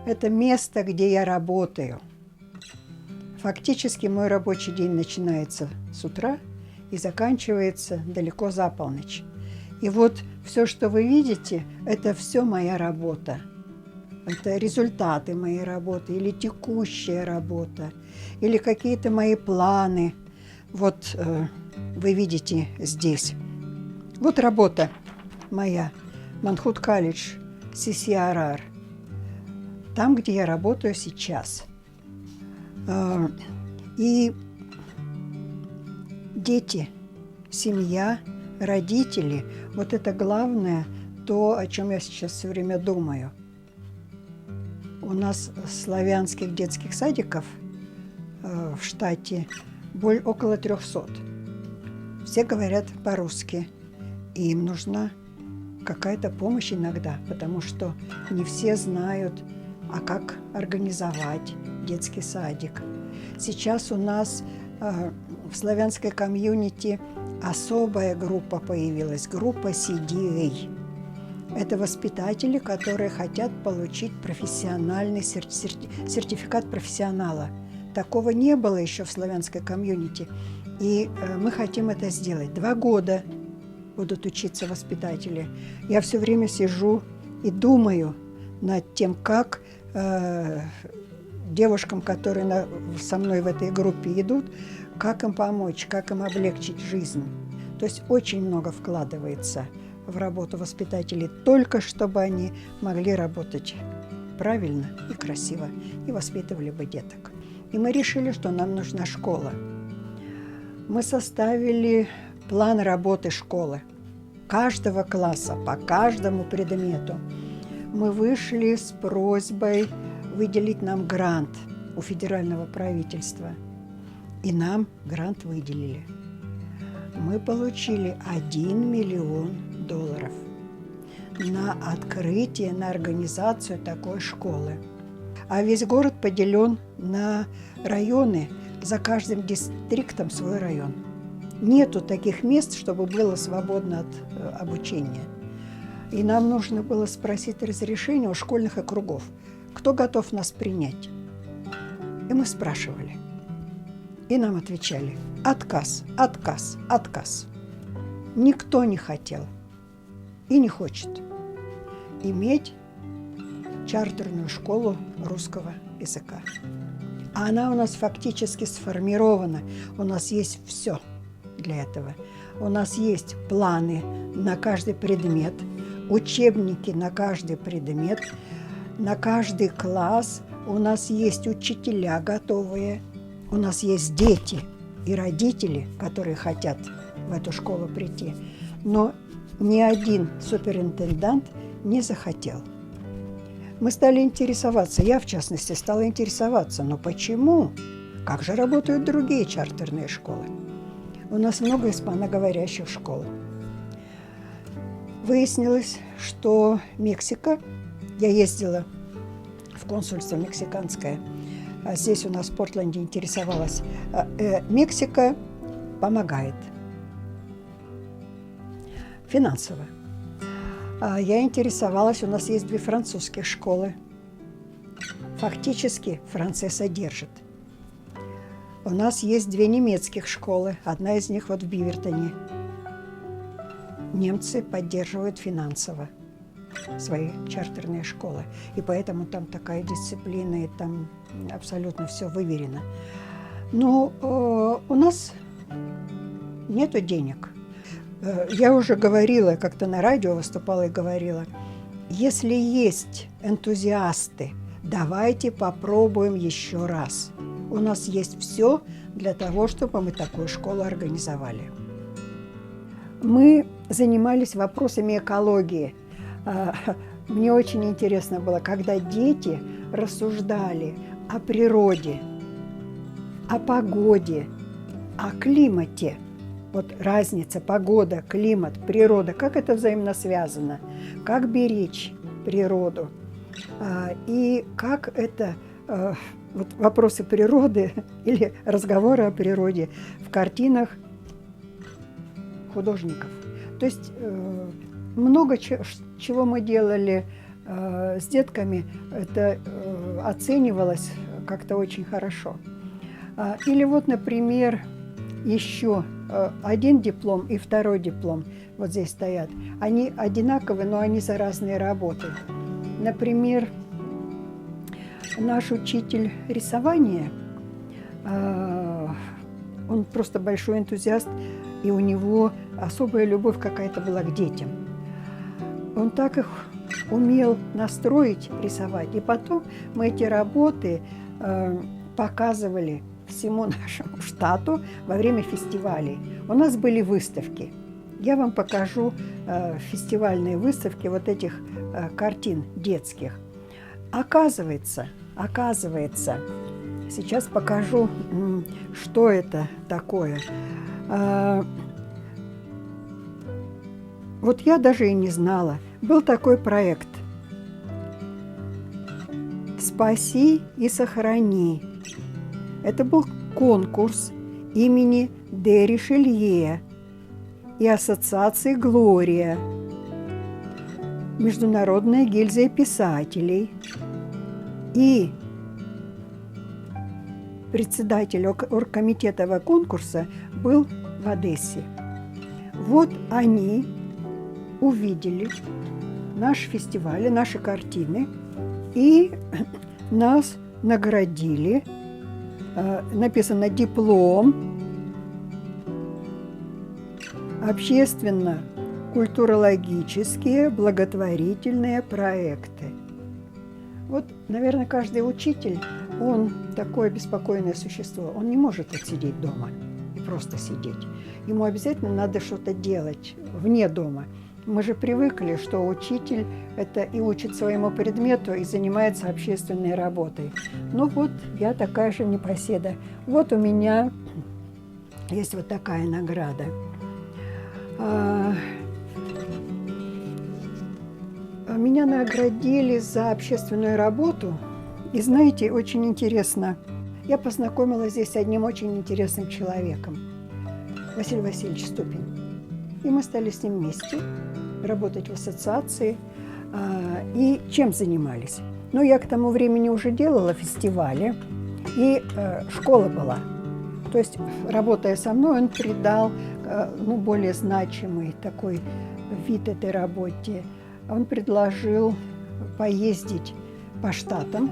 Это место, где я работаю. Фактически мой рабочий день начинается с утра и заканчивается далеко за полночь. И вот все, что вы видите, это все моя работа. Это результаты моей работы, или текущая работа, или какие-то мои планы. Вот вы видите здесь. Вот работа моя, Манхут колледж, CCRR. Там, где я работаю сейчас. И дети, семья, родители – вот это главное, то, о чем я сейчас все время думаю. У нас славянских детских садиков в штате около 300. Все говорят по-русски, и им нужна какая-то помощь иногда, потому что не все знают, а как организовать детский садик. Сейчас у нас в славянской комьюнити особая группа появилась, группа CDA. Это воспитатели, которые хотят получить профессиональный сертификат профессионала. Такого не было еще в славянской комьюнити. И мы хотим это сделать. 2 года будут учиться воспитатели. Я все время сижу и думаю над тем, как девушкам, которые со мной в этой группе идут, как им помочь, как им облегчить жизнь. То есть очень много вкладывается в работу воспитателей, только чтобы они могли работать правильно и красиво, и воспитывали бы деток. И мы решили, что нам нужна школа. Мы составили план работы школы. Каждого класса, по каждому предмету. Мы вышли с просьбой выделить нам грант у федерального правительства. И нам грант выделили. Мы получили $1 миллион на открытие, на организацию такой школы. А весь город поделен на районы, за каждым дистриктом свой район. Нету таких мест, чтобы было свободно от обучения. И нам нужно было спросить разрешение у школьных округов, кто готов нас принять. И мы спрашивали. И нам отвечали: отказ, отказ, отказ. Никто не хотел и не хочет иметь чартерную школу русского языка. А она у нас фактически сформирована. У нас есть все для этого. У нас есть планы на каждый предмет, учебники на каждый предмет, на каждый класс. У нас есть учителя готовые. У нас есть дети и родители, которые хотят в эту школу прийти. Но ни один суперинтендант не захотел. Мы стали интересоваться, я, в частности, стала интересоваться, но почему? Как же работают другие чартерные школы? У нас много испаноговорящих школ. Выяснилось, что Мексика, я ездила в консульство мексиканское, а здесь у нас в Портленде интересовалась, Мексика помогает финансово. Я интересовалась, у нас есть 2 французских школы. Фактически Франция содержит. У нас есть 2 немецких школы, одна из них вот в Бивертоне. Немцы поддерживают финансово свои чартерные школы. И поэтому там такая дисциплина, и там абсолютно все выверено. Но у нас нету денег. Я уже говорила, как-то на радио выступала и говорила, если есть энтузиасты, давайте попробуем еще раз. У нас есть все для того, чтобы мы такую школу организовали. Мы занимались вопросами экологии. Мне очень интересно было, когда дети рассуждали о природе, о погоде, о климате. Вот разница, погода, климат, природа, как это взаимно связано, как беречь природу и как это, вот вопросы природы или разговоры о природе в картинах художников. То есть много чего мы делали с детками это оценивалось как-то очень хорошо. Или вот, например, еще один диплом и второй диплом вот здесь стоят. Они одинаковые, но они за разные работы. Например, наш учитель рисования, он просто большой энтузиаст, и у него особая любовь какая-то была к детям. Он так их умел настроить, рисовать. И потом мы эти работы показывали всему нашему штату во время фестивалей. У нас были выставки. Я вам покажу фестивальные выставки вот этих картин детских. Оказывается, сейчас покажу, что это такое. Вот я даже и не знала. Был такой проект «Спаси и сохрани». Это был конкурс имени де Ришелье и ассоциации «Глория», Международная гильдия писателей. И председатель оргкомитета этого конкурса был в Одессе. Вот они увидели наш фестиваль, наши картины, и нас наградили. Написано «Диплом общественно-культурологические благотворительные проекты». Вот, наверное, каждый учитель, он такое беспокойное существо, он не может отсидеть дома и просто сидеть. Ему обязательно надо что-то делать вне дома. Мы же привыкли, что учитель это и учит своему предмету, и занимается общественной работой. Ну вот, я такая же непоседа. Вот у меня есть вот такая награда. Меня наградили за общественную работу. И знаете, очень интересно, я познакомилась здесь с одним очень интересным человеком, Василий Васильевич Ступин. И мы стали с ним вместе работать в ассоциации. И чем занимались? Ну, я к тому времени уже делала фестивали, и школа была. То есть, работая со мной, он придал более значимый такой вид этой работе. Он предложил поездить по штатам,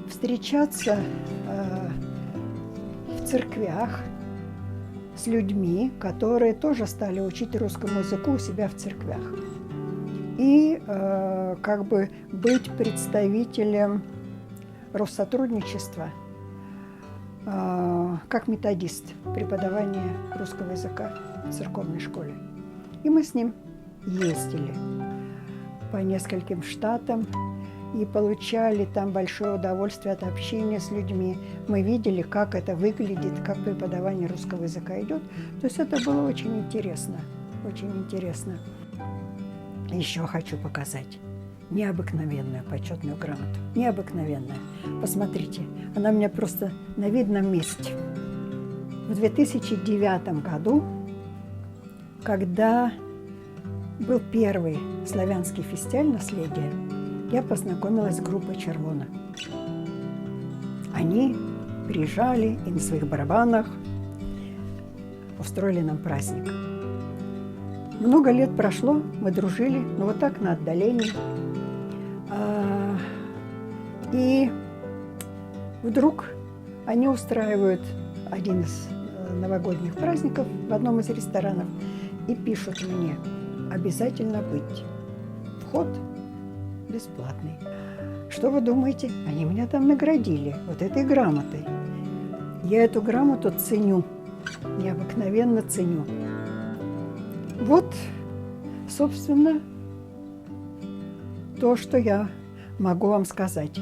встречаться в церквях с людьми, которые тоже стали учить русскому языку у себя в церквях. И как бы быть представителем Россотрудничества как методист преподавания русского языка в церковной школе. И мы с ним ездили по нескольким штатам и получали там большое удовольствие от общения с людьми. Мы видели, как это выглядит, как преподавание русского языка идет. То есть это было очень интересно, очень интересно. Еще хочу показать необыкновенную почетную грамоту. Необыкновенная. Посмотрите, она у меня просто на видном месте. В 2009 году, когда был первый славянский фестиваль наследия, я познакомилась с группой «Червона». Они приезжали и на своих барабанах устроили нам праздник. Много лет прошло, мы дружили, но вот так на отдалении. И вдруг они устраивают один из новогодних праздников в одном из ресторанов и пишут мне: обязательно быть. Вход бесплатный. Что вы думаете? Они меня там наградили вот этой грамотой. Я эту грамоту ценю, необыкновенно ценю. Вот, собственно, то, что я могу вам сказать.